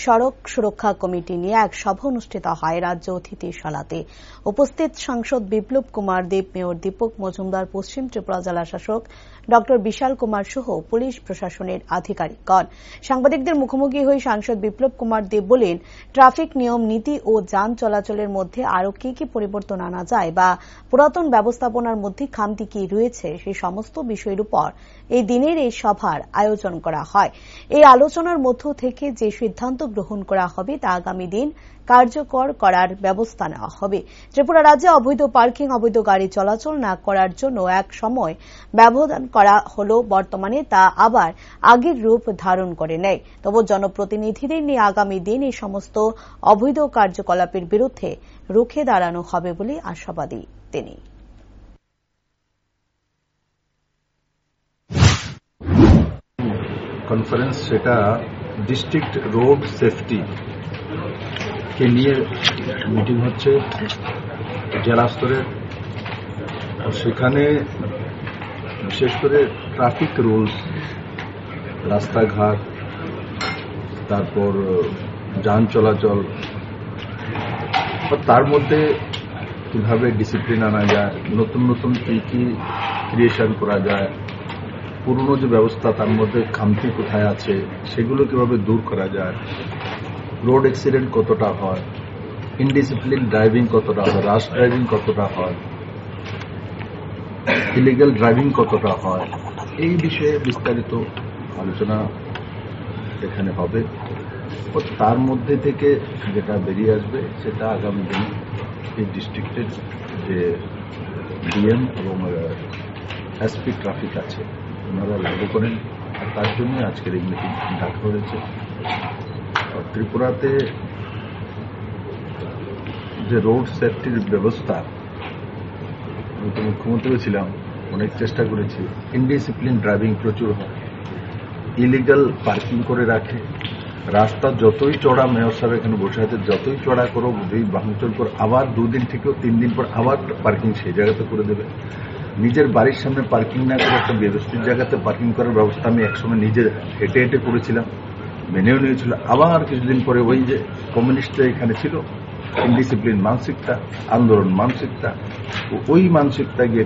সড়ক সুরক্ষা কমিটি নিয়ে এক সভা অনুষ্ঠিত হয় রাজ্য অতিথিশালাতে। উপস্থিত সাংসদ বিপ্লব কুমার দেব, মেয়র দীপক মজুমদার, পশ্চিম ত্রিপুরা জেলা শাসক ড বিশাল কুমার সহ পুলিশ প্রশাসনের আধিকারিকগণ। সাংবাদিকদের মুখোমুখি হয়ে সাংসদ বিপ্লব কুমার দেব বলেন, ট্রাফিক নিয়ম নীতি ও যান চলাচলের মধ্যে আরও কি কি পরিবর্তন আনা যায় বা পুরাতন ব্যবস্থাপনার মধ্যে খামতি কি রয়েছে সেই সমস্ত বিষয়ের উপর এই দিনের এই সভার আয়োজন করা হয়। এই আলোচনার মধ্য থেকে যে সিদ্ধান্ত গ্রহণ করা হবে তা আগামী দিন কার্যকর করার ব্যবস্থা নেওয়া হবে। ত্রিপুরা রাজ্যে অবৈধ পার্কিং, অবৈধ গাড়ি চলাচল না করার জন্য এক সময় ব্যবধান করা হলো, বর্তমানে তা আবার আগের রূপ ধারণ করে নেয়। তবু জনপ্রতিনিধিদের নিয়ে আগামী দিন এই সমস্ত অবৈধ কার্যকলাপের বিরুদ্ধে রুখে দাঁড়ানো হবে বলে আশাবাদী তিনি। কনফারেন্স সেটা ডিস্ট্রিক্ট রোড সেফটি কে নিয়ে মিটিং হচ্ছে জেলা স্তরের। সেখানে বিশেষ করে ট্রাফিক রুলস, রাস্তাঘাট, তারপর যান চলাচল, তার মধ্যে কিভাবে ডিসিপ্লিন আনা যায়, নতুন নতুন কি ক্রিয়েশন করা যায়, পুরনো যে ব্যবস্থা তার মধ্যে খামতি কোথায় আছে সেগুলো কিভাবে দূর করা যায়, রোড অ্যাক্সিডেন্ট কতটা হয়, ইনডিসিপ্লিন ড্রাইভিং কতটা হয়, রাশ ড্রাইভিং কতটা হয়, ইলিগাল ড্রাইভিং কতটা হয়, এই বিষয়ে বিস্তারিত আলোচনা এখানে হবে। তার মধ্যে থেকে যেটা বেরিয়ে আসবে সেটা আগামী দিনে এই ডিস্ট্রিক্টের যে ডিএম এবং এসপি ট্রাফিক আছে ওনারা লাগু করেন, আর তার জন্য আজকের এই মিটিং ডাকা হয়েছে। ত্রিপুরাতে যে রোড সেফটির ব্যবস্থা, আমি তো মুখ্যমন্ত্রী ছিলাম, অনেক চেষ্টা করেছি। ইনডিসিপ্লিন ড্রাইভিং প্রচুর হয়, ইলিগাল পার্কিং করে রাখে, রাস্তা যতই চড়া, মেয়র সাহেব এখানে বসে আছে, যতই চড়া করো, ভাঙচুর করো, আবার 2 দিন থেকে 3 দিন পর আবার পার্কিং সেই জায়গাতে করে দেবে। নিজের বাড়ির সামনে পার্কিং না করে একটা ব্যবস্থিত জায়গাতে পার্কিং করার ব্যবস্থা আমি একসময় নিজে হেঁটে হেঁটে করেছিলাম, মেনেও নিয়েছিল। আবার কিছুদিন পরে ওই যে কমিউনিস্টরা এখানে ছিল, ইনডিসিপ্লিন মানসিকতা, আন্দোলন মানসিকতা, ওই মানসিকতা গিয়ে